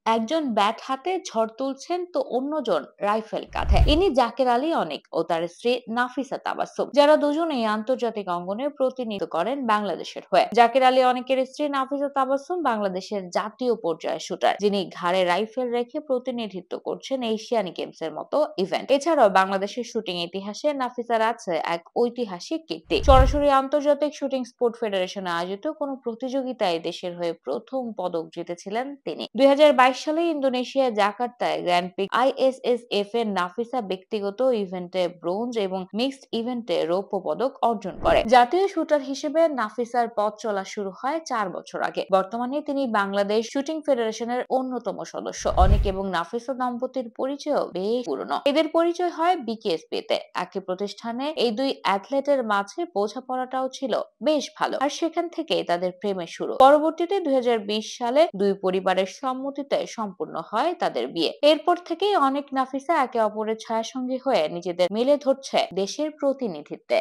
একজন ব্যাট হাতে ঝড় তুলছেন তো অন্যজন রাইফেল কাঁধে। ইনি জাকের আলী অনেক ও তার স্ত্রী নাফিসা তাবাসসুম, যারা দুজনেই আন্তর্জাতিক অঙ্গনে প্রতিনিধিত্ব করেন বাংলাদেশের হয়ে। জাকের আলী অনেকের স্ত্রী নাফিসা তাবাসসুম বাংলাদেশের জাতীয় পর্যায়ের শুটার, যিনি ঘাড়ে রাইফেল রেখে প্রতিনিধিত্ব করছেন এশিয়ান গেমসের মতো ইভেন্ট। এছাড়াও বাংলাদেশের শুটিং ইতিহাসে নাফিসার আছে এক ঐতিহাসিক কীর্তি। সরাসরি আন্তর্জাতিক শুটিং স্পোর্ট ফেডারেশনে আয়োজিত কোনো প্রতিযোগিতায় দেশের হয়ে প্রথম পদক জিতেছিলেন তিনি। 2022 সালে ইন্দোনেশিয়ার জাকার্তায় গ্র্যান্ড প্রিক্স আইএসএসএফ এর নাফিসা ব্যক্তিগত ইভেন্টে ব্রোঞ্জ এবং মিক্সড ইভেন্টে রৌপ্য পদক অর্জন করে। জাতীয় শুটার হিসেবে নাফিসার পথ চলা শুরু হয় 4 বছর আগে। বর্তমানে তিনি বাংলাদেশ শুটিং ফেডারেশনের অন্যতম সদস্য। অনেক এবং নাফিসা দম্পতির পরিচয়ও বেশ পুরনো। এদের পরিচয় হয় বিকেএসপি তে। একই প্রতিষ্ঠানে এই দুই অ্যাথলেটের মাঝে বোঝাপড়াটাও ছিল বেশ ভালো, আর সেখান থেকেই তাদের প্রেমের শুরু। পরবর্তীতে 2020 সালে দুই পরিবারের সম্মতিতে সম্পূর্ণ হয় তাদের বিয়ে। এরপর থেকেই অনেক নাফিসা একে অপরের ছায়াসঙ্গী হয়ে নিজেদের মেলে ধরছে দেশের প্রতিনিধিত্বে।